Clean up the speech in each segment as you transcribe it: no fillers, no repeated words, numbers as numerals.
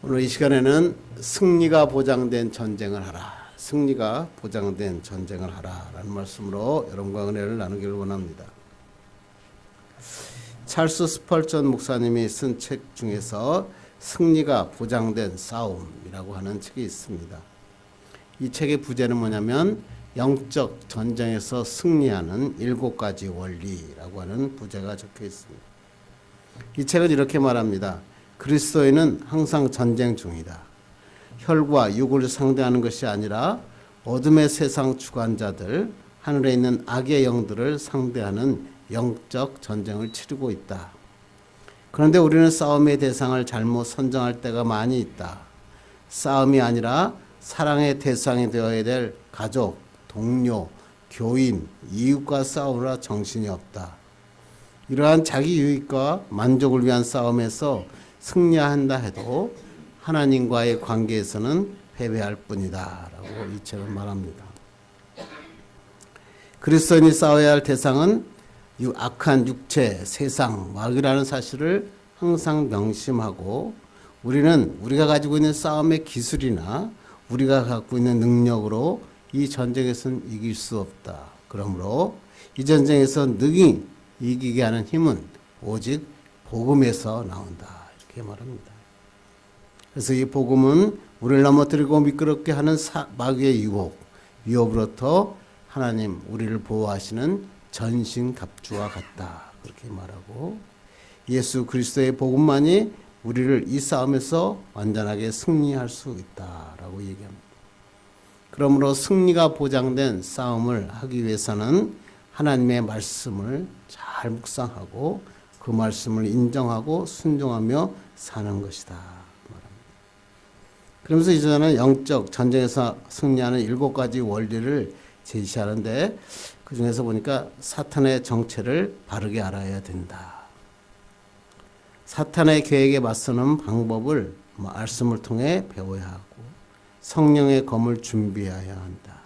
오늘 이 시간에는 승리가 보장된 전쟁을 하라. 승리가 보장된 전쟁을 하라. 라는 말씀으로 여러분과 은혜를 나누기를 원합니다. 찰스 스펄전 목사님이 쓴 책 중에서 승리가 보장된 싸움이라고 하는 책이 있습니다. 이 책의 부제는 뭐냐면 영적 전쟁에서 승리하는 7가지 원리라고 하는 부제가 적혀 있습니다. 이 책은 이렇게 말합니다. 그리스도인은 항상 전쟁 중이다. 혈과 육을 상대하는 것이 아니라 어둠의 세상 주관자들, 하늘에 있는 악의 영들을 상대하는 영적 전쟁을 치르고 있다. 그런데 우리는 싸움의 대상을 잘못 선정할 때가 많이 있다. 싸움이 아니라 사랑의 대상이 되어야 될 가족, 동료, 교인, 이웃과 싸우느라 정신이 없다. 이러한 자기 유익과 만족을 위한 싸움에서 승리한다 해도 하나님과의 관계에서는 패배할 뿐이다 라고 이 책은 말합니다. 그리스도인이 싸워야 할 대상은 악한 육체, 세상, 마귀라는 사실을 항상 명심하고 우리는 우리가 가지고 있는 싸움의 기술이나 우리가 갖고 있는 능력으로 이 전쟁에서는 이길 수 없다. 그러므로 이 전쟁에서 능히 이기게 하는 힘은 오직 복음에서 나온다. 이렇게 말합니다. 그래서 이 복음은 우리를 넘어뜨리고 미끄럽게 하는 마귀의 위협으로부터 하나님 우리를 보호하시는 전신갑주와 같다. 그렇게 말하고 예수 그리스도의 복음만이 우리를 이 싸움에서 완전하게 승리할 수 있다라고 얘기합니다. 그러므로 승리가 보장된 싸움을 하기 위해서는 하나님의 말씀을 잘 묵상하고 그 말씀을 인정하고 순종하며 사는 것이다. 그러면서 이제는 영적 전쟁에서 승리하는 7가지 원리를 제시하는데 그 중에서 보니까 사탄의 정체를 바르게 알아야 된다. 사탄의 계획에 맞서는 방법을 말씀을 통해 배워야 하고 성령의 검을 준비해야 한다.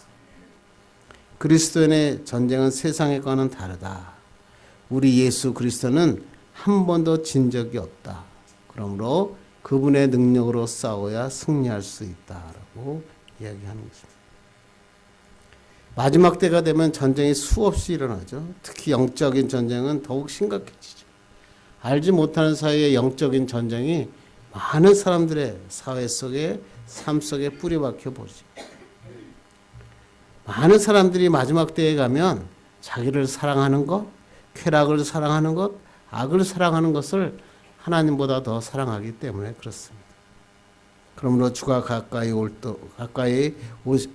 그리스도인의 전쟁은 세상의 것과는 다르다. 우리 예수 그리스도는 한 번도 진 적이 없다. 그러므로 그분의 능력으로 싸워야 승리할 수 있다라고 이야기하는 것입니다. 마지막 때가 되면 전쟁이 수없이 일어나죠. 특히 영적인 전쟁은 더욱 심각해지죠. 알지 못하는 사이에 영적인 전쟁이 많은 사람들의 사회 속에 삶 속에 뿌리박혀 버리죠. 많은 사람들이 마지막 때에 가면 자기를 사랑하는 것, 쾌락을 사랑하는 것, 악을 사랑하는 것을 하나님보다 더 사랑하기 때문에 그렇습니다. 그러므로 주가 가까이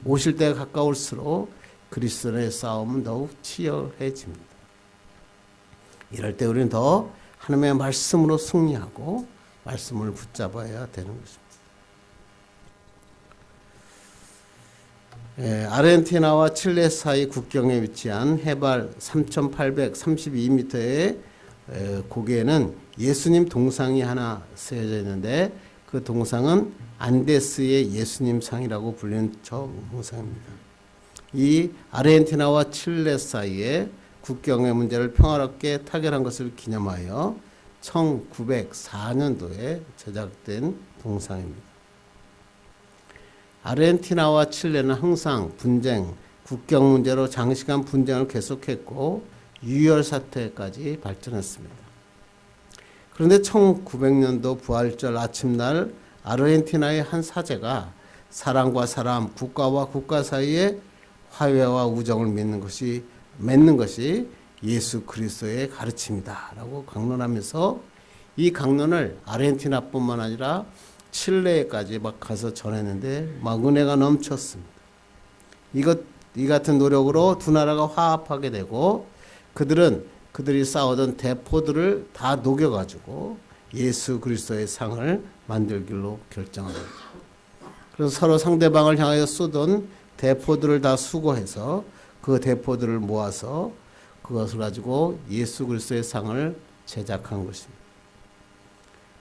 오실 때가 가까울수록 그리스도의 싸움은 더욱 치열해집니다. 이럴 때 우리는 더 하나님의 말씀으로 승리하고 말씀을 붙잡아야 되는 것입니다. 아르헨티나와 칠레 사이 국경에 위치한 해발 3,832m의 고개에는 예수님 동상이 하나 세워져 있는데 그 동상은 안데스의 예수님 상이라고 불리는 저 동상입니다. 이 아르헨티나와 칠레 사이에 국경의 문제를 평화롭게 타결한 것을 기념하여 1904년도에 제작된 동상입니다. 아르헨티나와 칠레는 항상 분쟁, 국경 문제로 장시간 분쟁을 계속했고 유혈 사태까지 발전했습니다. 그런데 1900년도 부활절 아침날 아르헨티나의 한 사제가 사람과 사람, 국가와 국가 사이에 화해와 우정을 맺는 것이 예수 그리스도의 가르침이다 라고 강론하면서 이 강론을 아르헨티나뿐만 아니라 칠레까지 막 가서 전했는데 막 은혜가 넘쳤습니다. 이 같은 노력으로 두 나라가 화합하게 되고 그들이 싸우던 대포들을 다 녹여가지고 예수 그리스도의 상을 만들기로 결정합니다. 그래서 서로 상대방을 향하여 쏘던 대포들을 다 수거해서 그 대포들을 모아서 그것을 가지고 예수 그리스도의 상을 제작한 것입니다.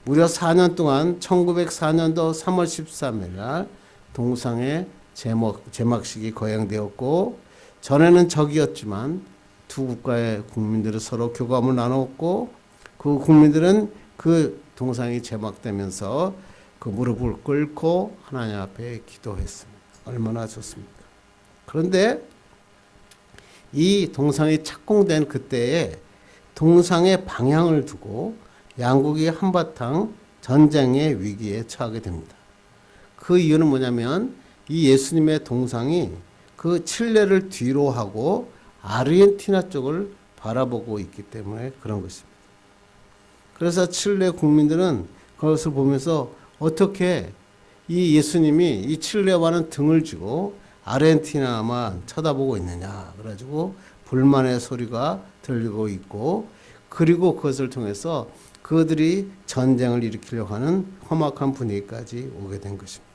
무려 4년 동안 1904년도 3월 13일 날 동상의 제막식이 거행되었고 전에는 적이었지만 두 국가의 국민들은 서로 교감을 나눴고 그 국민들은 그 동상이 제막되면서 그 무릎을 꿇고 하나님 앞에 기도했습니다. 얼마나 좋습니까? 그런데 이 동상이 착공된 그때에 동상의 방향을 두고 양국이 한바탕 전쟁의 위기에 처하게 됩니다. 그 이유는 뭐냐면 이 예수님의 동상이 그 칠레를 뒤로 하고 아르헨티나 쪽을 바라보고 있기 때문에 그런 것입니다. 그래서 칠레 국민들은 그것을 보면서 어떻게 이 예수님이 이 칠레와는 등을 쥐고 아르헨티나만 쳐다보고 있느냐. 그래가지고 불만의 소리가 들리고 있고, 그리고 그것을 통해서 그들이 전쟁을 일으키려고 하는 험악한 분위기까지 오게 된 것입니다.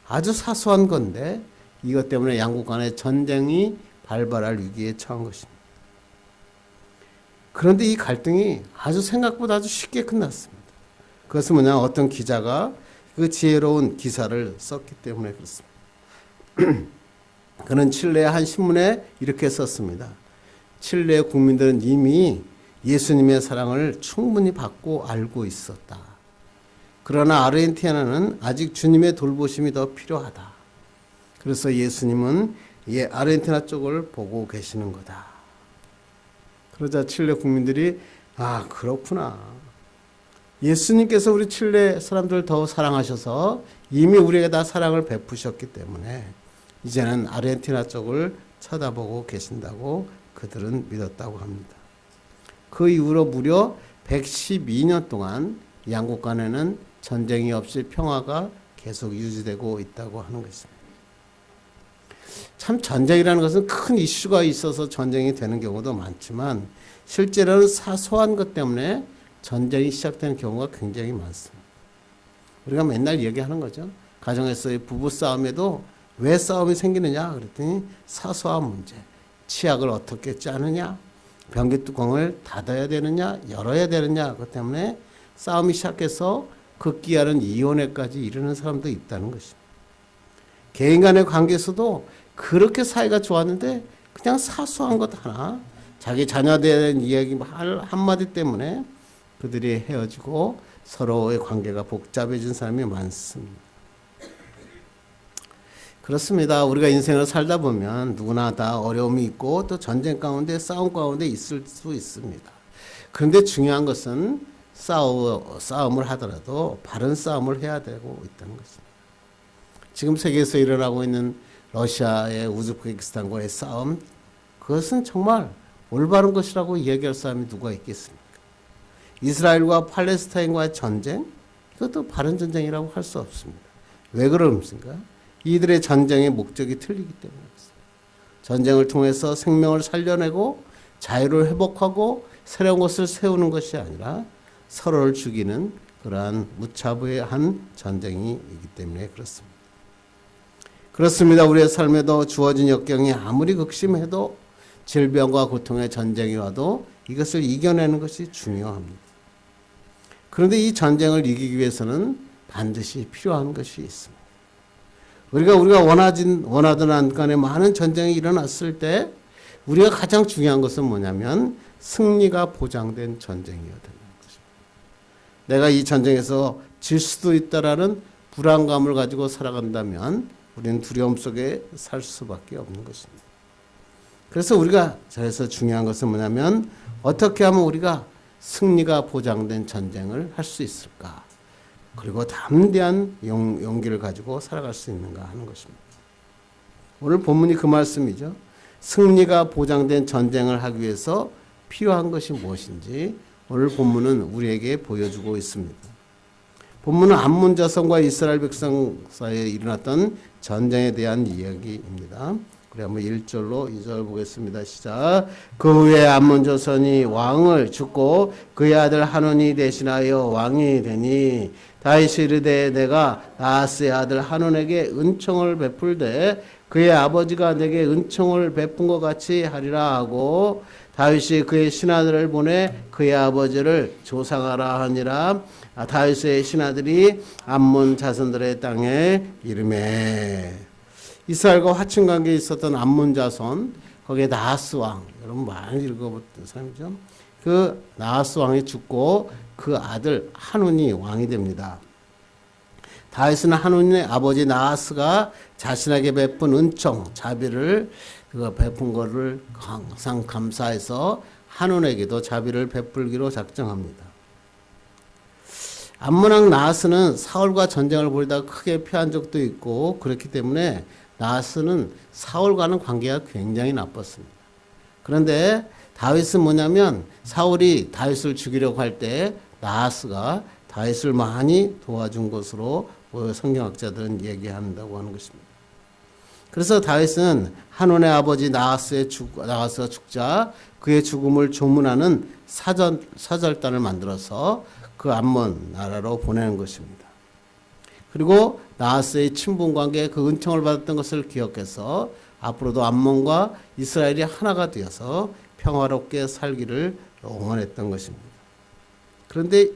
아주 사소한 건데 이것 때문에 양국 간의 전쟁이 발발할 위기에 처한 것입니다. 그런데 이 갈등이 아주 생각보다 아주 쉽게 끝났습니다. 그것은 뭐냐, 어떤 기자가 그 지혜로운 기사를 썼기 때문에 그렇습니다. 그는 칠레의 한 신문에 이렇게 썼습니다. 칠레의 국민들은 이미 예수님의 사랑을 충분히 받고 알고 있었다. 그러나 아르헨티나는 아직 주님의 돌보심이 더 필요하다. 그래서 예수님은 아르헨티나 쪽을 보고 계시는 거다. 그러자 칠레 국민들이 아, 그렇구나. 예수님께서 우리 칠레 사람들을 더 사랑하셔서 이미 우리에게 다 사랑을 베푸셨기 때문에 이제는 아르헨티나 쪽을 쳐다보고 계신다고 그들은 믿었다고 합니다. 그 이후로 무려 112년 동안 양국 간에는 전쟁이 없이 평화가 계속 유지되고 있다고 하는 것입니다. 참 전쟁이라는 것은 큰 이슈가 있어서 전쟁이 되는 경우도 많지만 실제로는 사소한 것 때문에 전쟁이 시작되는 경우가 굉장히 많습니다. 우리가 맨날 얘기하는 거죠. 가정에서의 부부싸움에도 왜 싸움이 생기느냐 그랬더니 사소한 문제, 치약을 어떻게 짜느냐, 변기뚜껑을 닫아야 되느냐 열어야 되느냐, 그것 때문에 싸움이 시작해서 극기하는 이혼에까지 이르는 사람도 있다는 것입니다. 개인 간의 관계에서도 그렇게 사이가 좋았는데 그냥 사소한 것 하나, 자기 자녀에 대한 이야기 한마디 때문에 그들이 헤어지고 서로의 관계가 복잡해진 사람이 많습니다. 그렇습니다. 우리가 인생을 살다 보면 누구나 다 어려움이 있고 또 전쟁 가운데 싸움 가운데 있을 수 있습니다. 그런데 중요한 것은 싸움을 하더라도 바른 싸움을 해야 되고 있다는 것입니다. 지금 세계에서 일어나고 있는 러시아의 우즈베키스탄과의 싸움, 그것은 정말 올바른 것이라고 이야기할 사람이 누가 있겠습니까? 이스라엘과 팔레스타인과의 전쟁, 이것도 바른 전쟁이라고 할 수 없습니다. 왜 그럽니까? 이들의 전쟁의 목적이 틀리기 때문에 그렇습니다. 전쟁을 통해서 생명을 살려내고 자유를 회복하고 새로운 것을 세우는 것이 아니라 서로를 죽이는 그러한 무차별한 전쟁이기 때문에 그렇습니다. 그렇습니다. 우리의 삶에도 주어진 역경이 아무리 극심해도 질병과 고통의 전쟁이 와도 이것을 이겨내는 것이 중요합니다. 그런데 이 전쟁을 이기기 위해서는 반드시 필요한 것이 있습니다. 우리가 원하든 안 간에 많은 전쟁이 일어났을 때 우리가 가장 중요한 것은 뭐냐면 승리가 보장된 전쟁이어야 되는 것입니다. 내가 이 전쟁에서 질 수도 있다라는 불안감을 가지고 살아간다면 우리는 두려움 속에 살 수밖에 없는 것입니다. 그래서 저에서 중요한 것은 뭐냐면 어떻게 하면 우리가 승리가 보장된 전쟁을 할 수 있을까? 그리고 담대한 용기를 가지고 살아갈 수 있는가 하는 것입니다. 오늘 본문이 그 말씀이죠. 승리가 보장된 전쟁을 하기 위해서 필요한 것이 무엇인지 오늘 본문은 우리에게 보여주고 있습니다. 본문은 암몬 자손과 이스라엘 백성 사이에 일어났던 전쟁에 대한 이야기입니다. 우리 한번 1절로 2절 보겠습니다. 시작. 그 후에 암몬 자손이 왕을 죽고 그의 아들 한온이 대신하여 왕이 되니 다윗이 이르되 내가 나하스의 아들 한온에게 은총을 베풀되 그의 아버지가 내게 은총을 베푼 것 같이 하리라 하고 다윗이 그의 신하들을 보내 그의 아버지를 조상하라 하니라. 다윗의 신하들이 암몬 자손들의 땅에 이르매. 이스라엘과 화친 관계에 있었던 암몬 자손, 거기에 나하스 왕, 여러분 많이 읽어봤던 사람이죠. 그 나하스 왕이 죽고 그 아들 한온이 왕이 됩니다. 다윗은 한온의 아버지 나하스가 자신에게 베푼 은총, 자비를 베푼 것을 항상 감사해서 한온에게도 자비를 베풀기로 작정합니다. 암몬왕 나하스는 사울과 전쟁을 벌이다가 크게 패한 적도 있고 그렇기 때문에 나하스는 사울과는 관계가 굉장히 나빴습니다. 그런데 다윗은 뭐냐면 사울이 다윗을 죽이려고 할 때 나하스가 다윗을 많이 도와준 것으로 성경학자들은 얘기한다고 하는 것입니다. 그래서 다윗은 한온의 아버지 나하스가 죽자 그의 죽음을 조문하는 사절단을 만들어서 그 암몬 나라로 보내는 것입니다. 그리고 나하스의 친분관계 그 은총을 받았던 것을 기억해서 앞으로도 암몬과 이스라엘이 하나가 되어서 평화롭게 살기를 응원했던 것입니다. 그런데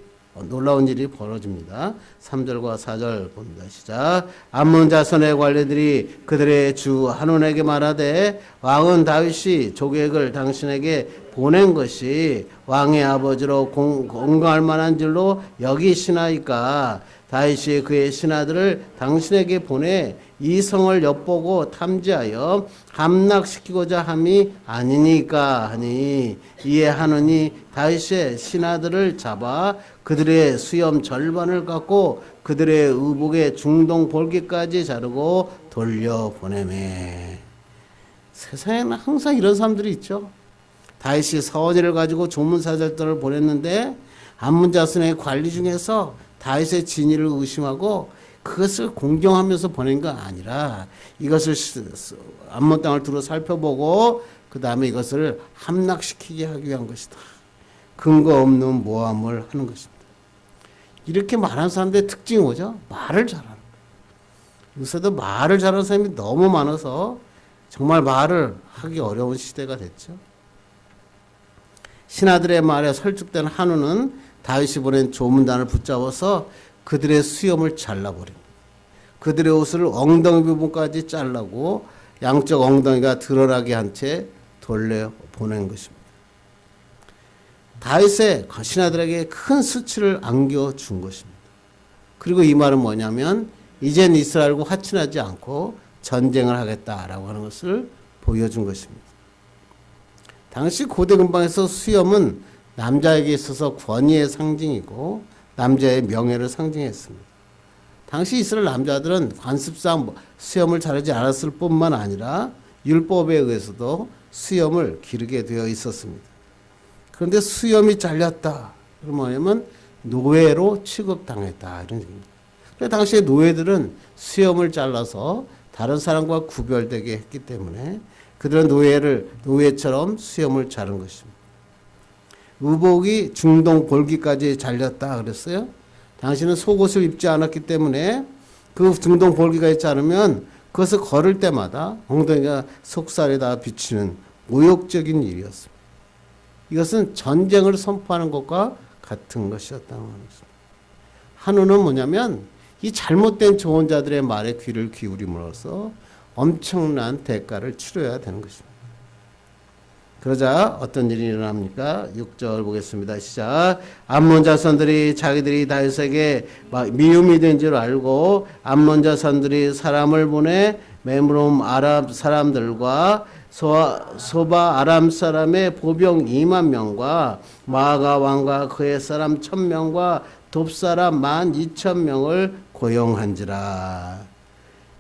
놀라운 일이 벌어집니다. 3절과 4절 봅니다. 시작. 암몬 자손의 관리들이 그들의 주 한온에게 말하되 왕은 다윗이 조객을 당신에게 보낸 것이 왕의 아버지로 공경할 만한 줄로 여기시나이까. 다윗이 그의 신하들을 당신에게 보내 이 성을 엿보고 탐지하여 함락시키고자 함이 아니니까 하니 이에 하느니 다윗의 신하들을 잡아 그들의 수염 절반을 깎고 그들의 의복의 중동 볼기까지 자르고 돌려보내매. 세상에는 항상 이런 사람들이 있죠. 다윗이 서원이를 가지고 조문사절들을 보냈는데 암몬 자손의 관리 중에서 다윗의 진위를 의심하고 그것을 공경하면서 보낸 거 아니라 이것을 암몬 땅을 두루 살펴보고 그 다음에 이것을 함락시키게 하기 위한 것이다. 근거 없는 모함을 하는 것입니다. 이렇게 말하는 사람들의 특징이 뭐죠? 말을 잘하는 거예요. 요새도 말을 잘하는 사람이 너무 많아서 정말 말을 하기 어려운 시대가 됐죠. 신하들의 말에 설득된 한우는 다윗이 보낸 조문단을 붙잡아서 그들의 수염을 잘라버립니다. 그들의 옷을 엉덩이 부분까지 잘라고 양쪽 엉덩이가 드러나게 한 채 돌려보낸 것입니다. 다윗의 신하들에게 큰 수치를 안겨준 것입니다. 그리고 이 말은 뭐냐면 이젠 이스라엘과 화친하지 않고 전쟁을 하겠다라고 하는 것을 보여준 것입니다. 당시 고대 근방에서 수염은 남자에게 있어서 권위의 상징이고 남자의 명예를 상징했습니다. 당시 이스라엘 남자들은 관습상 수염을 자르지 않았을 뿐만 아니라 율법에 의해서도 수염을 기르게 되어 있었습니다. 그런데 수염이 잘렸다. 그러면 뭐냐면 노예로 취급당했다. 이런 얘기입니다. 당시에 노예들은 수염을 잘라서 다른 사람과 구별되게 했기 때문에 그들은 노예처럼 수염을 자른 것입니다. 의복이 중동 볼기까지 잘렸다 그랬어요. 당신은 속옷을 입지 않았기 때문에 그 중동 볼기까지 자르면 그것을 걸을 때마다 엉덩이가 속살에다 비치는 모욕적인 일이었습니다. 이것은 전쟁을 선포하는 것과 같은 것이었다는 것입니다. 한우는 뭐냐면 이 잘못된 조언자들의 말에 귀를 기울임으로써 엄청난 대가를 치러야 되는 것입니다. 그러자 어떤 일이 일어납니까? 6절 보겠습니다. 시작. 암몬 자손들이 자기들이 다윗에게 미움이 된 줄 알고 암몬 자손들이 사람을 보내 메므롬 아람 사람들과 소바 아람 사람의 보병 2만 명과 마아가 왕과 그의 사람 1,000명과 돕 사람 12,000명을 고용한지라.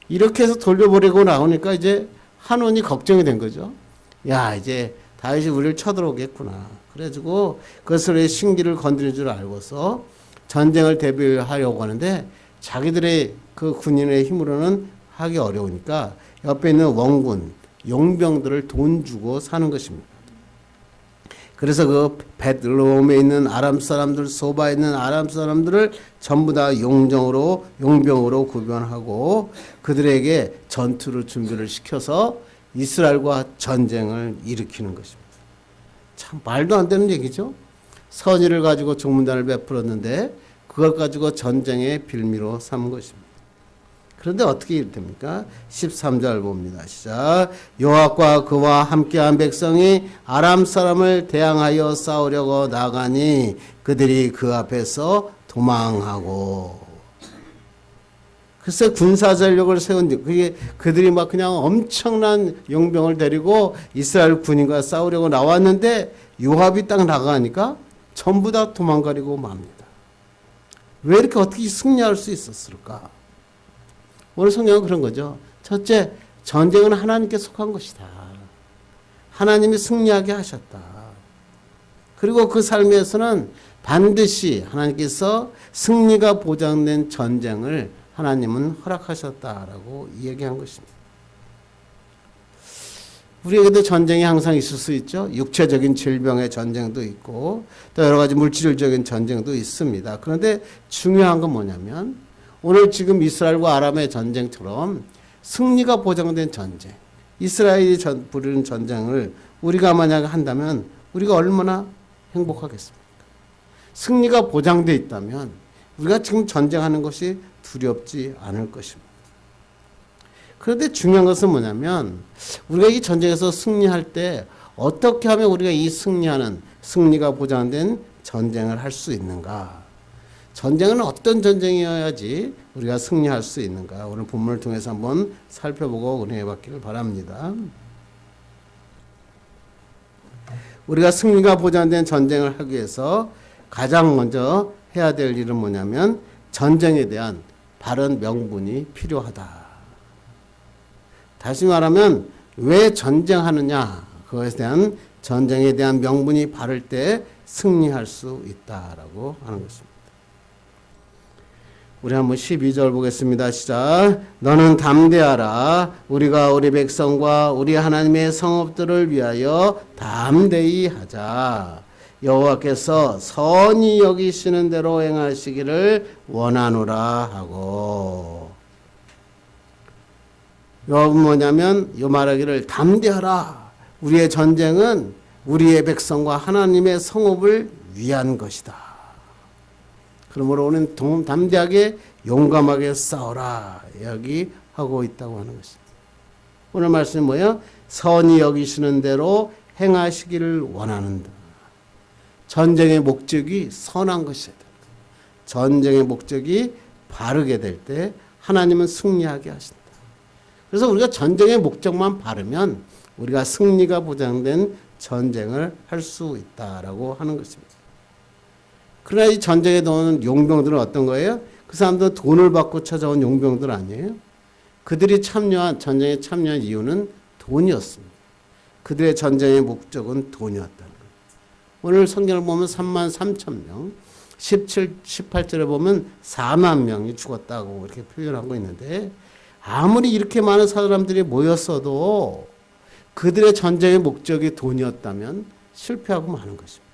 이렇게 해서 돌려보내고 나오니까 이제 한온이 걱정이 된 거죠. 야, 이제 다윗이 우리를 쳐들어오겠구나. 그래가지고 그것을 신기를 건드릴 줄 알고서 전쟁을 대비하려고 하는데 자기들의 그 군인의 힘으로는 하기 어려우니까 옆에 있는 원군, 용병들을 돈 주고 사는 것입니다. 그래서 그 벳르홈에 있는 아람 사람들, 소바에 있는 아람 사람들을 전부 다 용병으로 구별하고 그들에게 전투를 준비를 시켜서 이스라엘과 전쟁을 일으키는 것입니다. 참 말도 안 되는 얘기죠. 선의를 가지고 종문단을 베풀었는데 그걸 가지고 전쟁의 빌미로 삼은 것입니다. 그런데 어떻게 됩니까? 13절 봅니다. 시작. 요압과 그와 함께한 백성이 아람 사람을 대항하여 싸우려고 나가니 그들이 그 앞에서 도망하고. 글쎄 군사 전력을 세운 그게 그들이 막 그냥 엄청난 용병을 데리고 이스라엘 군인과 싸우려고 나왔는데 요압이 딱 나가니까 전부 다 도망가려고 맙니다. 왜 이렇게 어떻게 승리할 수 있었을까? 오늘 성경은 그런 거죠. 첫째, 전쟁은 하나님께 속한 것이다. 하나님이 승리하게 하셨다. 그리고 그 삶에서는 반드시 하나님께서 승리가 보장된 전쟁을 하나님은 허락하셨다라고 얘기한 것입니다. 우리에게도 전쟁이 항상 있을 수 있죠. 육체적인 질병의 전쟁도 있고 또 여러 가지 물질적인 전쟁도 있습니다. 그런데 중요한 건 뭐냐면 오늘 지금 이스라엘과 아람의 전쟁처럼 승리가 보장된 전쟁, 이스라엘이 부르는 전쟁을 우리가 만약 한다면 우리가 얼마나 행복하겠습니까? 승리가 보장되어 있다면 우리가 지금 전쟁하는 것이 두렵지 않을 것입니다. 그런데 중요한 것은 뭐냐면 우리가 이 전쟁에서 승리할 때 어떻게 하면 우리가 이 승리가 보장된 전쟁을 할 수 있는가? 전쟁은 어떤 전쟁이어야지 우리가 승리할 수 있는가? 오늘 본문을 통해서 한번 살펴보고 은혜해 받기를 바랍니다. 우리가 승리가 보장된 전쟁을 하기 위해서 가장 먼저 해야 될 일은 뭐냐면 전쟁에 대한 바른 명분이 필요하다. 다시 말하면 왜 전쟁하느냐 그것에 대한 전쟁에 대한 명분이 바를 때 승리할 수 있다라고 하는 것입니다. 우리 한번 12절 보겠습니다. 시작. 너는 담대하라. 우리가 우리 백성과 우리 하나님의 성읍들을 위하여 담대히 하자. 여호와께서 선히 여기시는 대로 행하시기를 원하노라 하고. 여러분 뭐냐면 요 말하기를 담대하라. 우리의 전쟁은 우리의 백성과 하나님의 성읍을 위한 것이다. 그러므로 오늘 담대하게 용감하게 싸워라. 여기 하고 있다고 하는 것입니다. 오늘 말씀이 뭐예요? 선히 여기시는 대로 행하시기를 원하는다. 전쟁의 목적이 선한 것이어야 된다. 전쟁의 목적이 바르게 될 때 하나님은 승리하게 하신다. 그래서 우리가 전쟁의 목적만 바르면 우리가 승리가 보장된 전쟁을 할 수 있다라고 하는 것입니다. 그러나 이 전쟁에 나오는 용병들은 어떤 거예요? 그 사람들은 돈을 받고 찾아온 용병들 아니에요? 그들이 전쟁에 참여한 이유는 돈이었습니다. 그들의 전쟁의 목적은 돈이었다는 거예요. 오늘 성경을 보면 33,000명, 18절에 보면 4만 명이 죽었다고 이렇게 표현하고 있는데 아무리 이렇게 많은 사람들이 모였어도 그들의 전쟁의 목적이 돈이었다면 실패하고 마는 것입니다.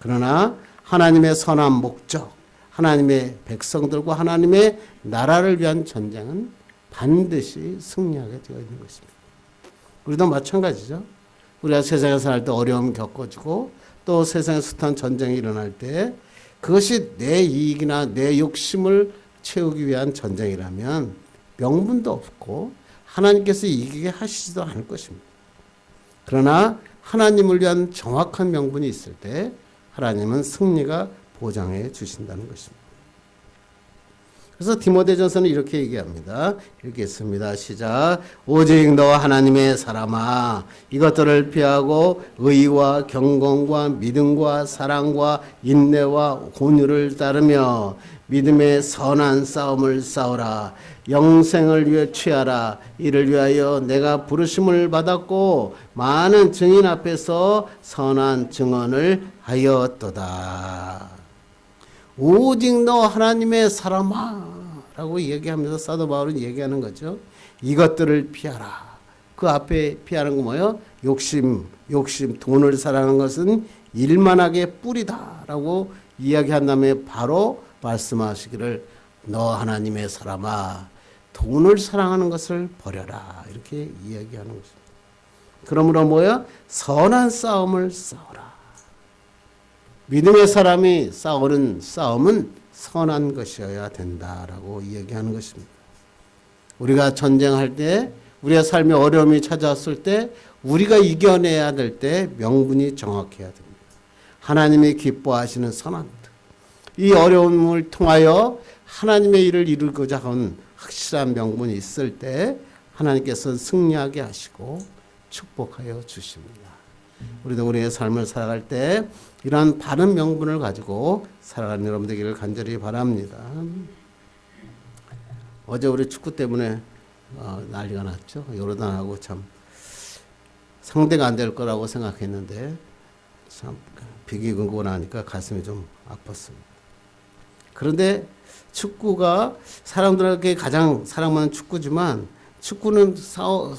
그러나 하나님의 선한 목적, 하나님의 백성들과 하나님의 나라를 위한 전쟁은 반드시 승리하게 되어 있는 것입니다. 우리도 마찬가지죠. 우리가 세상에 살 때 어려움 겪어주고 또 세상에 숱한 전쟁이 일어날 때 그것이 내 이익이나 내 욕심을 채우기 위한 전쟁이라면 명분도 없고 하나님께서 이기게 하시지도 않을 것입니다. 그러나 하나님을 위한 정확한 명분이 있을 때 하나님은 승리가 보장해 주신다는 것입니다. 그래서 디모데전서는 이렇게 얘기합니다. 읽겠습니다. 시작. 오직 너 하나님의 사람아 이것들을 피하고 의와 경건과 믿음과 사랑과 인내와 온유를 따르며 믿음의 선한 싸움을 싸우라. 영생을 위해 취하라. 이를 위하여 내가 부르심을 받았고 많은 증인 앞에서 선한 증언을 하였도다. 오직 너 하나님의 사람아 라고 얘기하면서 사도 바울은 얘기하는 거죠. 이것들을 피하라. 그 앞에 피하는 거 뭐예요? 욕심, 돈을 사랑하는 것은 일만하게 뿌리다 라고 이야기한 다음에 바로 말씀하시기를 너 하나님의 사람아 돈을 사랑하는 것을 버려라 이렇게 이야기하는 것입니다. 그러므로 뭐야? 선한 싸움을 싸워라. 믿음의 사람이 싸우는 싸움은 선한 것이어야 된다라고 이야기하는 것입니다. 우리가 전쟁할 때 우리의 삶에 어려움이 찾아왔을 때 우리가 이겨내야 될 때 명분이 정확해야 됩니다. 하나님이 기뻐하시는 선한 것. 이 어려움을 통하여 하나님의 일을 이루고자 하는 확실한 명분이 있을 때 하나님께서 승리하게 하시고 축복하여 주십니다. 우리도 우리의 삶을 살아갈 때 이러한 바른 명분을 가지고 살아가는 여러분 되기를 간절히 바랍니다. 어제 우리 축구 때문에 난리가 났죠. 요르단하고 참 상대가 안 될 거라고 생각했는데 참 비기고 나니까 가슴이 좀 아팠습니다. 그런데 축구가 사람들에게 가장 사랑받는 축구지만 축구는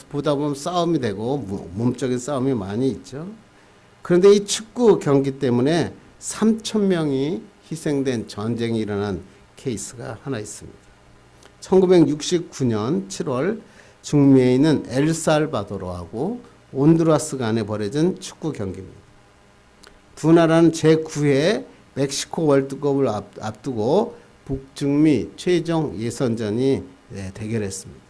보다 보면 싸움이 되고 몸적인 싸움이 많이 있죠. 그런데 이 축구 경기 때문에 3,000명이 희생된 전쟁이 일어난 케이스가 하나 있습니다. 1969년 7월 중미에 있는 엘살바도르하고 온두라스 간에 벌어진 축구 경기입니다. 두 나라는 제9회 멕시코 월드컵을 앞두고 북중미 최종 예선전이 대결했습니다.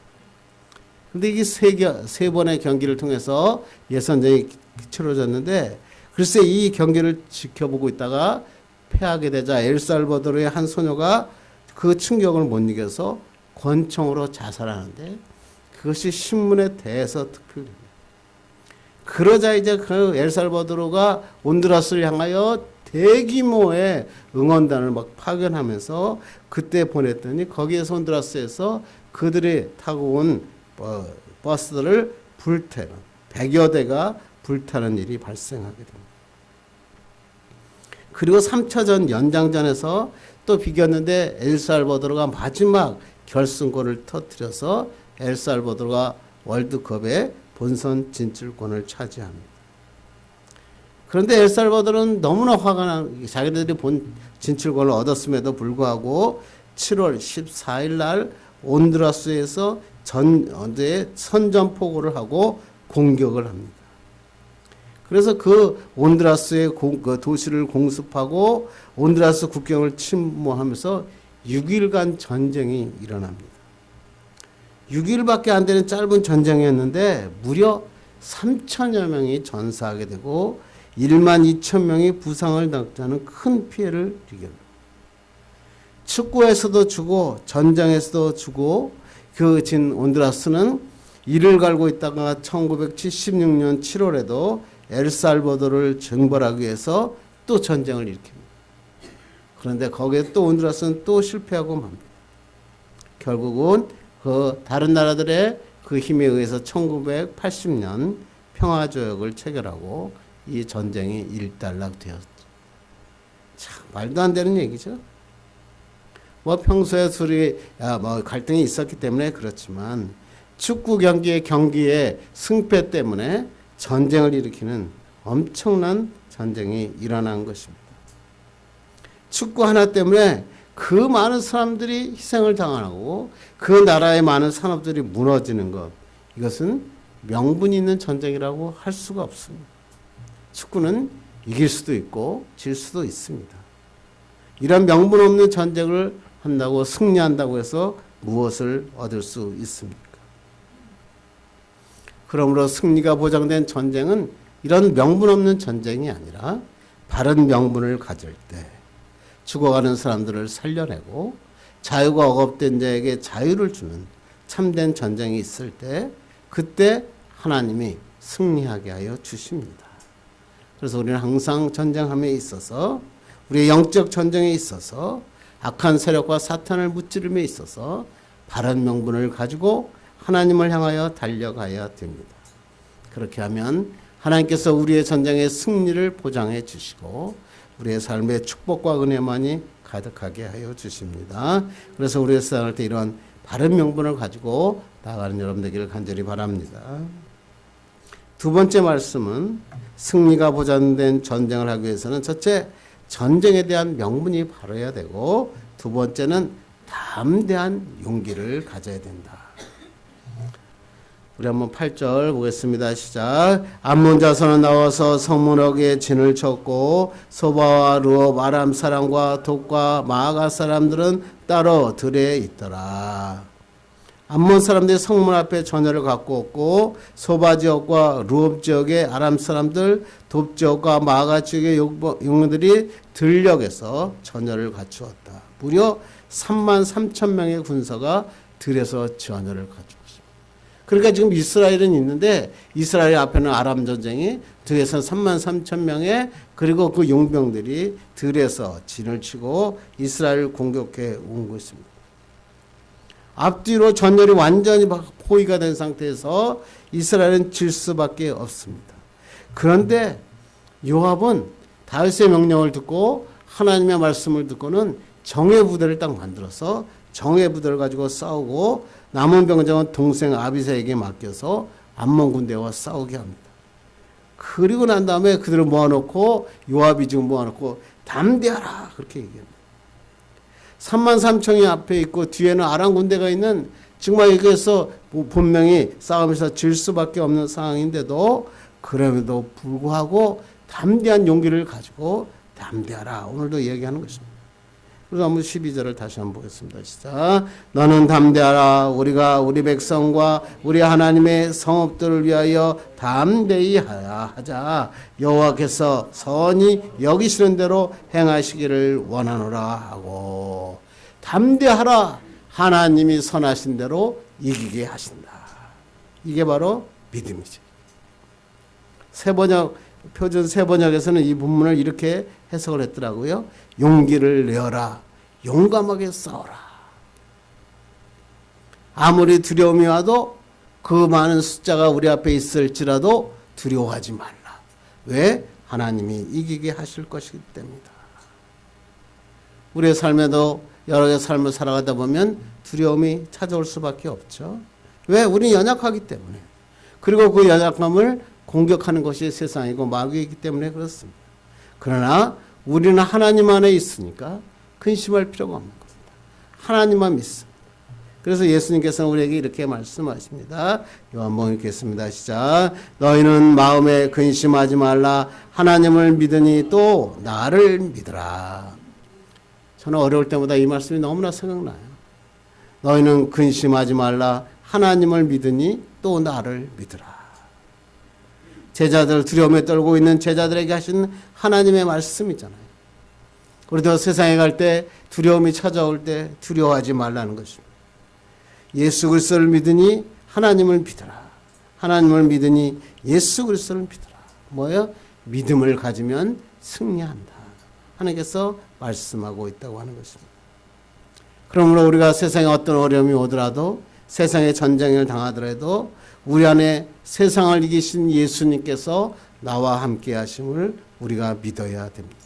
그런데 이게 세 번의 경기를 통해서 예선전이 치러졌는데 글쎄 이 경기를 지켜보고 있다가 패하게 되자 엘살바도르의 한 소녀가 그 충격을 못 이겨서 권총으로 자살하는데 그것이 신문에 대해서 특필됩니다. 그러자 이제 그 엘살바도르가 온두라스를 향하여 대규모의 응원단을 막 파견하면서 그때 보냈더니 거기에서 온두라스에서 그들이 타고 온 버스들을 불태는 100여 대가 불타는 일이 발생하게 됩니다. 그리고 3차전 연장전에서 또 비겼는데 엘살바도르가 마지막 결승골을 터뜨려서 엘살바도르가 월드컵의 본선 진출권을 차지합니다. 그런데 엘살바도르는 너무나 화가 나 자기들이 본 진출권을 얻었음에도 불구하고 7월 14일 날 온두라스에서 선전포고를 하고 공격을 합니다. 그래서 그 온두라스의 그 도시를 공습하고 온두라스 국경을 침몰하면서 6일간 전쟁이 일어납니다. 6일밖에 안 되는 짧은 전쟁이었는데 무려 3천여 명이 전사하게 되고 1만 2천 명이 부상을 당하는 큰 피해를 입게 됩니다. 축구에서도 주고 전장에서도 주고 그 진 온두라스는 이를 갈고 있다가 1976년 7월에도 엘살바도르를 정벌하기 위해서 또 전쟁을 일으킵니다. 그런데 거기에 또 온두라스는 또 실패하고 맙니다. 결국은 그 다른 나라들의 그 힘에 의해서 1980년 평화조약을 체결하고 이 전쟁이 일단락되었죠. 참 말도 안 되는 얘기죠. 뭐 평소에 갈등이 있었기 때문에 그렇지만 축구 경기의 승패 때문에 전쟁을 일으키는 엄청난 전쟁이 일어난 것입니다. 축구 하나 때문에 그 많은 사람들이 희생을 당하고 그 나라의 많은 산업들이 무너지는 것, 이것은 명분이 있는 전쟁이라고 할 수가 없습니다. 축구는 이길 수도 있고 질 수도 있습니다. 이런 명분 없는 전쟁을 한다고 승리한다고 해서 무엇을 얻을 수 있습니까? 그러므로 승리가 보장된 전쟁은 이런 명분 없는 전쟁이 아니라 바른 명분을 가질 때 죽어가는 사람들을 살려내고 자유가 억압된 자에게 자유를 주는 참된 전쟁이 있을 때 그때 하나님이 승리하게 하여 주십니다. 그래서 우리는 항상 전쟁함에 있어서 우리의 영적 전쟁에 있어서 악한 세력과 사탄을 무찌름에 있어서 바른 명분을 가지고 하나님을 향하여 달려가야 됩니다. 그렇게 하면 하나님께서 우리의 전쟁의 승리를 보장해 주시고 우리의 삶의 축복과 은혜만이 가득하게 하여 주십니다. 그래서 우리의 세상을 때 이런 바른 명분을 가지고 나아가는 여러분 되기를 간절히 바랍니다. 두 번째 말씀은 승리가 보장된 전쟁을 하기 위해서는 첫째, 전쟁에 대한 명분이 바라야 되고 두 번째는 담대한 용기를 가져야 된다. 우리 한번 8절 보겠습니다. 시작. 암몬 자손은 나와서 성문역에 진을 쳤고 소바와 르업 아람 사람과 돛과 마아가 사람들은 따로 들에 있더라. 암몬 사람들이 성문 앞에 전열을 갖고 왔고 소바 지역과 르업 지역의 아람 사람들, 돛 지역과 마아가 지역의 용사들이 들녘에서 전열을 갖추었다. 무려 3만 3천 명의 군사가 들에서 전열을 가지고 있습니다. 그러니까 지금 이스라엘은 있는데 이스라엘 앞에는 아람 전쟁이 들에서 3만 3천 명의 그리고 그 용병들이 들에서 진을 치고 이스라엘을 공격해 온 것입니다. 앞뒤로 전열이 완전히 포위가 된 상태에서 이스라엘은 질 수밖에 없습니다. 그런데 요압은 다윗의 명령을 듣고 하나님의 말씀을 듣고는 정예 부대를 딱 만들어서 정예 부대를 가지고 싸우고 남은 병정은 동생 아비새에게 맡겨서 암몬 군대와 싸우게 합니다. 그리고 난 다음에 그들을 모아놓고 요압이 지금 모아놓고 담대하라 그렇게 얘기합니다. 3만 3천이 앞에 있고 뒤에는 아람 군대가 있는 정말 여기에서 분명히 싸움에서 질 수밖에 없는 상황인데도 그럼에도 불구하고 담대한 용기를 가지고 담대하라 오늘도 얘기하는 것입니다. 그래서 한번 12절을 다시 한번 보겠습니다. 시작. 너는 담대하라. 우리가 우리 백성과 우리 하나님의 성읍들을 위하여 담대히 하자. 여호와께서 선히 여기시는 대로 행하시기를 원하노라 하고 담대하라. 하나님이 선하신 대로 이기게 하신다. 이게 바로 믿음이지. 표준 세번역에서는 이 본문을 이렇게 해석을 했더라고요. 용기를 내어라. 용감하게 싸워라. 아무리 두려움이 와도 그 많은 숫자가 우리 앞에 있을지라도 두려워하지 말라. 왜? 하나님이 이기게 하실 것이기 때문이다. 우리의 삶에도 여러 개의 삶을 살아가다 보면 두려움이 찾아올 수밖에 없죠. 왜? 우리는 연약하기 때문에. 그리고 그 연약함을 공격하는 것이 세상이고 마귀이기 때문에 그렇습니다. 그러나 우리는 하나님 안에 있으니까 근심할 필요가 없는 겁니다. 하나님만 믿습니다. 그래서 예수님께서는 우리에게 이렇게 말씀하십니다. 요한복음 읽겠습니다. 시작. 너희는 마음에 근심하지 말라. 하나님을 믿으니 또 나를 믿으라. 저는 어려울 때마다 이 말씀이 너무나 생각나요. 너희는 근심하지 말라. 하나님을 믿으니 또 나를 믿으라. 제자들 두려움에 떨고 있는 제자들에게 하신 하나님의 말씀이잖아요. 우리도 세상에 갈 때 두려움이 찾아올 때 두려워하지 말라는 것입니다. 예수 그리스도를 믿으니 하나님을 믿어라. 하나님을 믿으니 예수 그리스도를 믿어라. 뭐예요? 믿음을 가지면 승리한다. 하나님께서 말씀하고 있다고 하는 것입니다. 그러므로 우리가 세상에 어떤 어려움이 오더라도 세상에 전쟁을 당하더라도 우리 안에 세상을 이기신 예수님께서 나와 함께 하심을 우리가 믿어야 됩니다.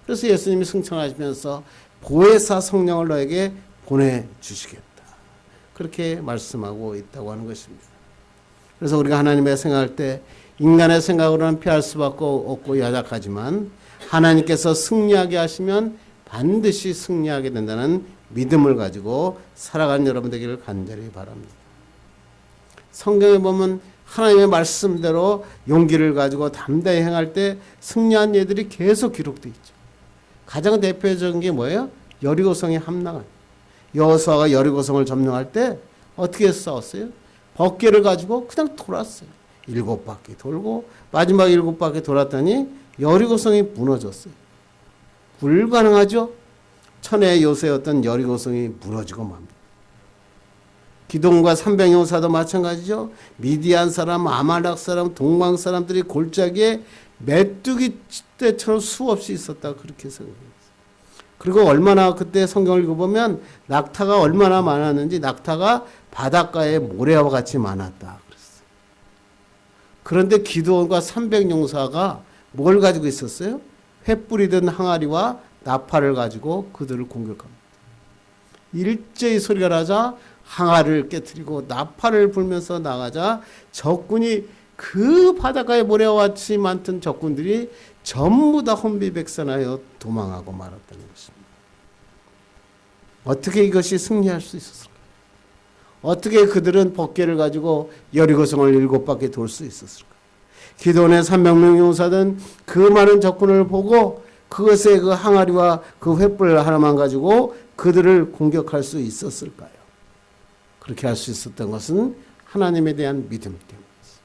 그래서 예수님이 승천하시면서 보혜사 성령을 너에게 보내주시겠다. 그렇게 말씀하고 있다고 하는 것입니다. 그래서 우리가 하나님의 생각할 때 인간의 생각으로는 피할 수밖에 없고 연약하지만 하나님께서 승리하게 하시면 반드시 승리하게 된다는 믿음을 가지고 살아가는 여러분 되기를 간절히 바랍니다. 성경에 보면 하나님의 말씀대로 용기를 가지고 담대히 행할 때 승리한 예들이 계속 기록되어 있죠. 가장 대표적인 게 뭐예요? 여리고성의 함락은. 여호수아가 여리고성을 점령할 때 어떻게 싸웠어요? 번개를 가지고 그냥 돌았어요. 7바퀴 돌고 마지막 7바퀴 돌았더니 여리고성이 무너졌어요. 불가능하죠? 천의 요새였던 여리고성이 무너지고 맙니다. 기돔과 300용사도 마찬가지죠. 미디안 사람, 아말렉 사람, 동방 사람들이 골짜기에 메뚜기 때처럼 수없이 있었다. 그렇게 생각해요. 그리고 얼마나 그때 성경을 읽어보면 낙타가 얼마나 많았는지 낙타가 바닷가에 모래와 같이 많았다. 그랬어요. 그런데 기드온과 300용사가 뭘 가지고 있었어요? 횃불이든 항아리와 나팔을 가지고 그들을 공격합니다. 일제히 소리가 나자 항아리를 깨뜨리고 나팔을 불면서 나가자 적군이 그 바닷가에 모래와 같이 많던 적군들이 전부 다 혼비백산하여 도망하고 말았다는 것입니다. 어떻게 이것이 승리할 수 있었을까? 어떻게 그들은 번개를 가지고 여리고성을 7바퀴 돌 수 있었을까? 기드온의 300명 용사는 그 많은 적군을 보고 그것의 그 항아리와 그 횃불 하나만 가지고 그들을 공격할 수 있었을까요? 그렇게 할 수 있었던 것은 하나님에 대한 믿음 때문이었어요.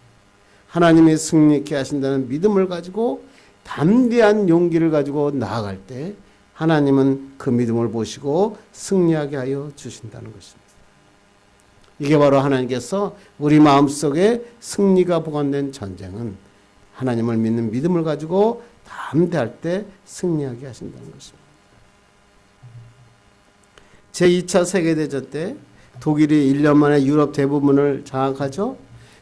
하나님이 승리케 하신다는 믿음을 가지고 담대한 용기를 가지고 나아갈 때 하나님은 그 믿음을 보시고 승리하게 하여 주신다는 것입니다. 이게 바로 하나님께서 우리 마음속에 승리가 보관된 전쟁은 하나님을 믿는 믿음을 가지고 담대할 때 승리하게 하신다는 것입니다. 제2차 세계대전 때 독일이 1년 만에 유럽 대부분을 장악하죠.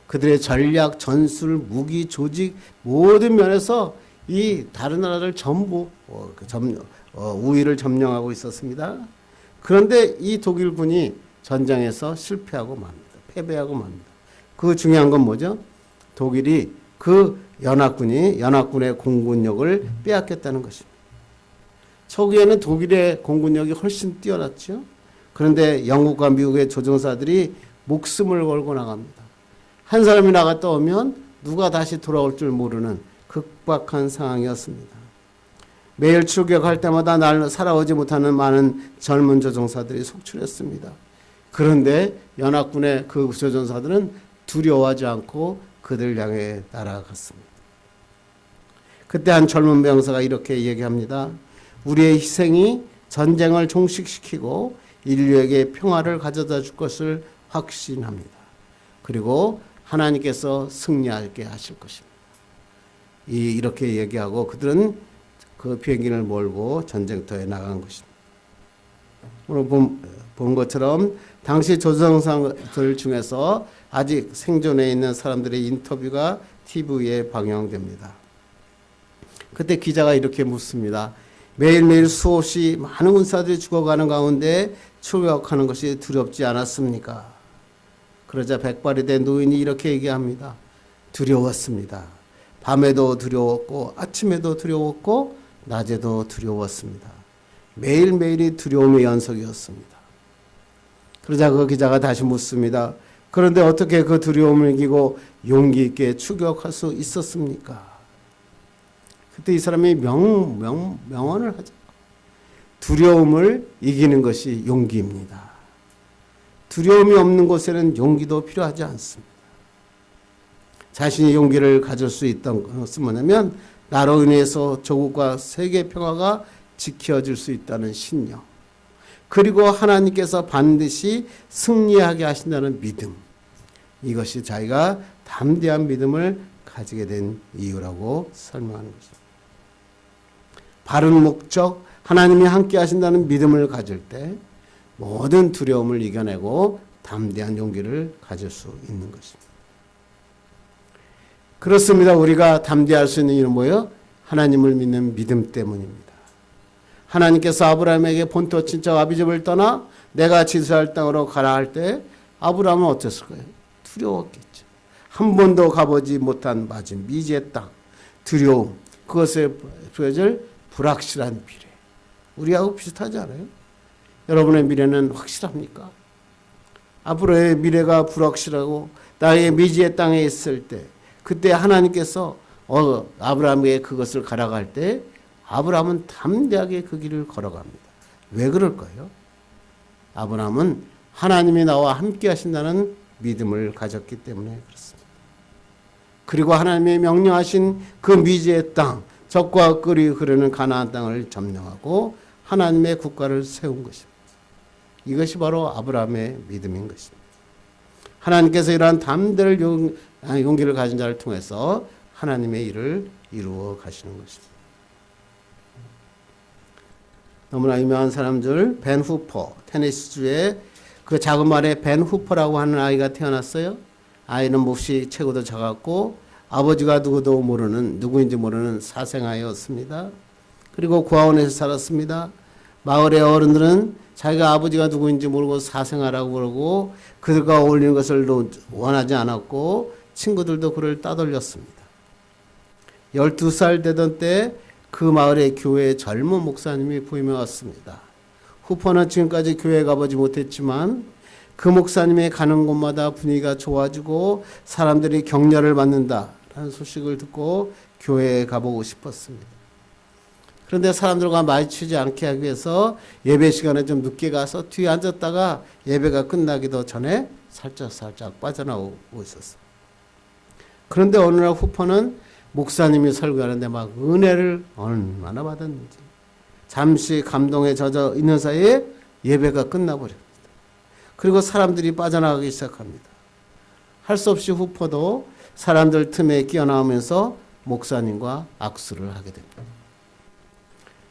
그들의 전략, 전술, 무기, 조직 모든 면에서 이 다른 나라를 전부 우위를 점령하고 있었습니다. 그런데 이 독일군이 전장에서 실패하고 맙니다. 패배하고 맙니다. 그 중요한 건 뭐죠? 독일이 그 연합군의 공군력을 빼앗겼다는 것입니다. 초기에는 독일의 공군력이 훨씬 뛰어났죠. 그런데 영국과 미국의 조종사들이 목숨을 걸고 나갑니다. 한 사람이 나갔다 오면 누가 다시 돌아올 줄 모르는 극박한 상황이었습니다. 매일 출격할 때마다 날 살아오지 못하는 많은 젊은 조종사들이 속출했습니다. 그런데 연합군의 그 조종사들은 두려워하지 않고 그들 향해 날아갔습니다. 그때 한 젊은 병사가 이렇게 얘기합니다. 우리의 희생이 전쟁을 종식시키고 인류에게 평화를 가져다 줄 것을 확신합니다. 그리고 하나님께서 승리하게 하실 것입니다. 이렇게 얘기하고 그들은 그 비행기를 몰고 전쟁터에 나간 것입니다. 오늘 본 것처럼 당시 조종사들 중에서 아직 생존해 있는 사람들의 인터뷰가 TV에 방영됩니다. 그때 기자가 이렇게 묻습니다. 매일매일 수없이 많은 군사들이 죽어가는 가운데 출격하는 것이 두렵지 않았습니까? 그러자 백발이 된 노인이 이렇게 얘기합니다. 두려웠습니다. 밤에도 두려웠고 아침에도 두려웠고 낮에도 두려웠습니다. 매일매일이 두려움의 연속이었습니다. 그러자 그 기자가 다시 묻습니다. 그런데 어떻게 그 두려움을 이기고 용기 있게 출격할 수 있었습니까? 그때 이 사람이 명언을 하죠. 두려움을 이기는 것이 용기입니다. 두려움이 없는 곳에는 용기도 필요하지 않습니다. 자신이 용기를 가질 수 있던 것은 뭐냐면 나로 인해서 조국과 세계 평화가 지켜질 수 있다는 신념, 그리고 하나님께서 반드시 승리하게 하신다는 믿음, 이것이 자기가 담대한 믿음을 가지게 된 이유라고 설명하는 것입니다. 바른 목적, 하나님이 함께 하신다는 믿음을 가질 때 모든 두려움을 이겨내고 담대한 용기를 가질 수 있는 것입니다. 그렇습니다. 우리가 담대할 수 있는 이유는 뭐예요? 하나님을 믿는 믿음 때문입니다. 하나님께서 아브라함에게 본토 친척 아비집을 떠나 내가 지시할 땅으로 가라 할 때 아브라함은 어땠을 거예요? 두려웠겠죠. 한 번도 가보지 못한 맞은 미지의 땅, 두려움, 그것에 보여질 불확실한 미래. 우리하고 비슷하지 않아요? 여러분의 미래는 확실합니까? 앞으로의 미래가 불확실하고 나의 미지의 땅에 있을 때 그때 하나님께서 아브라함에게 그것을 가라고 할 때 아브라함은 담대하게 그 길을 걸어갑니다. 왜 그럴까요? 아브라함은 하나님이 나와 함께 하신다는 믿음을 가졌기 때문에 그렇습니다. 그리고 하나님의 명령하신 그 미지의 땅, 적과 꿀이 흐르는 가나안 땅을 점령하고 하나님의 국가를 세운 것입니다. 이것이 바로 아브라함의 믿음인 것입니다. 하나님께서 이러한 담대를 용기를 가진 자를 통해서 하나님의 일을 이루어 가시는 것입니다. 너무나 유명한 사람 중 벤 후퍼, 테네시주의 그 작은 말에 벤 후퍼라고 하는 아이가 태어났어요. 아이는 몹시 체구도 작았고 아버지가 누구인지 모르는 사생아였습니다. 그리고 고아원에서 살았습니다. 마을의 어른들은 자기가 아버지가 누구인지 모르고 사생아라고 그러고 그들과 어울리는 것을 원하지 않았고 친구들도 그를 따돌렸습니다. 12살 되던 때 그 마을의 교회에 젊은 목사님이 부임해 왔습니다. 후퍼는 지금까지 교회에 가보지 못했지만 그 목사님이 가는 곳마다 분위기가 좋아지고 사람들이 격려를 받는다라는 소식을 듣고 교회에 가보고 싶었습니다. 그런데 사람들과 마주치지 않게 하기 위해서 예배 시간에 좀 늦게 가서 뒤에 앉았다가 예배가 끝나기도 전에 살짝 빠져나오고 있었어요. 그런데 어느 날 후퍼는 목사님이 설교하는데 막 은혜를 얼마나 받았는지 잠시 감동에 젖어 있는 사이에 예배가 끝나버립니다. 그리고 사람들이 빠져나가기 시작합니다. 할 수 없이 후퍼도 사람들 틈에 끼어나오면서 목사님과 악수를 하게 됩니다.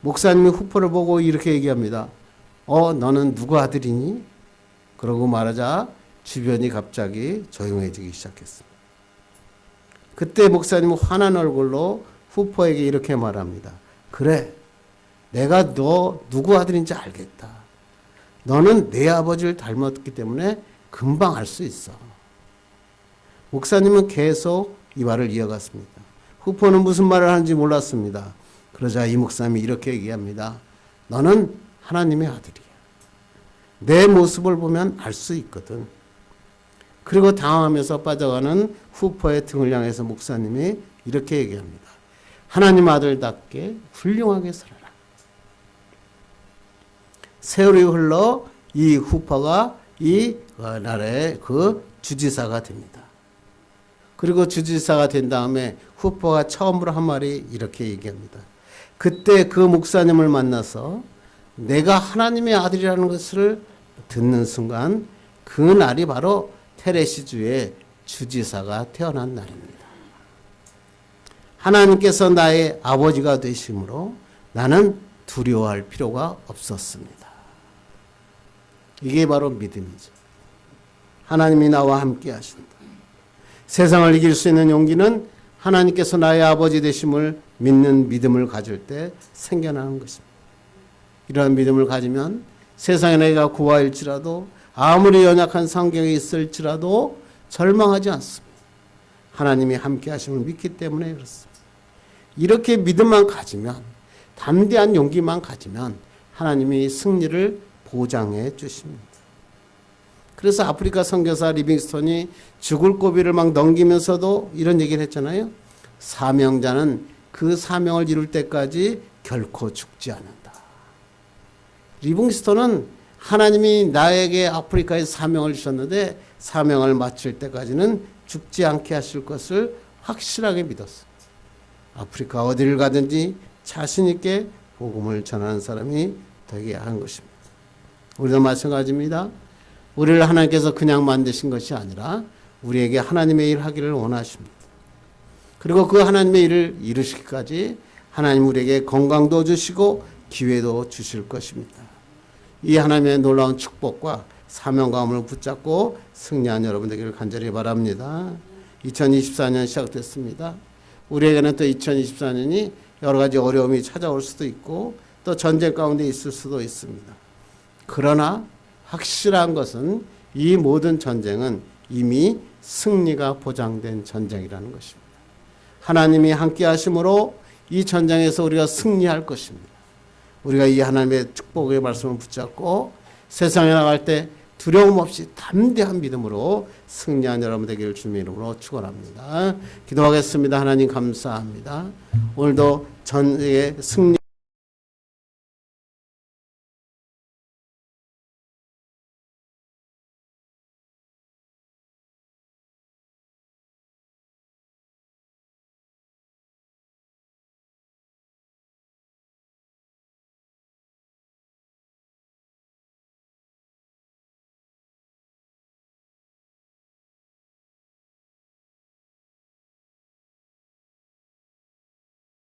목사님이 후퍼를 보고 이렇게 얘기합니다. 너는 누구 아들이니? 그러고 말하자 주변이 갑자기 조용해지기 시작했습니다. 그때 목사님은 화난 얼굴로 후퍼에게 이렇게 말합니다. 그래, 내가 너 누구 아들인지 알겠다. 너는 내 아버지를 닮았기 때문에 금방 알 수 있어. 목사님은 계속 이 말을 이어갔습니다. 후퍼는 무슨 말을 하는지 몰랐습니다. 그러자 이 목사님이 이렇게 얘기합니다. 너는 하나님의 아들이야. 내 모습을 보면 알 수 있거든. 그리고 당황하면서 빠져가는 후퍼의 등을 향해서 목사님이 이렇게 얘기합니다. 하나님 아들답게 훌륭하게 살아라. 세월이 흘러 이 후퍼가 이 나라의 그 주지사가 됩니다. 그리고 주지사가 된 다음에 후퍼가 처음으로 한 말이 이렇게 얘기합니다. 그때 그 목사님을 만나서 내가 하나님의 아들이라는 것을 듣는 순간 그 날이 바로 테레시주의 주지사가 태어난 날입니다. 하나님께서 나의 아버지가 되심으로 나는 두려워할 필요가 없었습니다. 이게 바로 믿음이죠. 하나님이 나와 함께 하신다. 세상을 이길 수 있는 용기는 하나님께서 나의 아버지 되심을 믿는 믿음을 가질 때 생겨나는 것입니다. 이러한 믿음을 가지면 세상에 내가 고아일지라도 아무리 연약한 상경에 있을지라도 절망하지 않습니다. 하나님이 함께 하심을 믿기 때문에 그렇습니다. 이렇게 믿음만 가지면, 담대한 용기만 가지면 하나님이 승리를 보장해 주십니다. 그래서 아프리카 선교사 리빙스턴이 죽을 고비를 막 넘기면서도 이런 얘기를 했잖아요. 사명자는 그 사명을 이룰 때까지 결코 죽지 않는다. 리빙스턴은 하나님이 나에게 아프리카에 사명을 주셨는데 사명을 마칠 때까지는 죽지 않게 하실 것을 확실하게 믿었어요. 아프리카 어디를 가든지 자신 있게 복음을 전하는 사람이 되게 하는 것입니다. 우리도 마찬가지입니다. 우리를 하나님께서 그냥 만드신 것이 아니라 우리에게 하나님의 일 하기를 원하십니다. 그리고 그 하나님의 일을 이루시기까지 하나님 우리에게 건강도 주시고 기회도 주실 것입니다. 이 하나님의 놀라운 축복과 사명감을 붙잡고 승리한 여러분 되기를 간절히 바랍니다. 2024년 시작됐습니다. 우리에게는 또 2024년이 여러 가지 어려움이 찾아올 수도 있고 또 전쟁 가운데 있을 수도 있습니다. 그러나 확실한 것은 이 모든 전쟁은 이미 승리가 보장된 전쟁이라는 것입니다. 하나님이 함께 하심으로 이 전쟁에서 우리가 승리할 것입니다. 우리가 이 하나님의 축복의 말씀을 붙잡고 세상에 나갈 때 두려움 없이 담대한 믿음으로 승리한 여러분 되기를 주님의 이름으로 축원합니다. 기도하겠습니다. 하나님 감사합니다. 오늘도 전쟁의 승리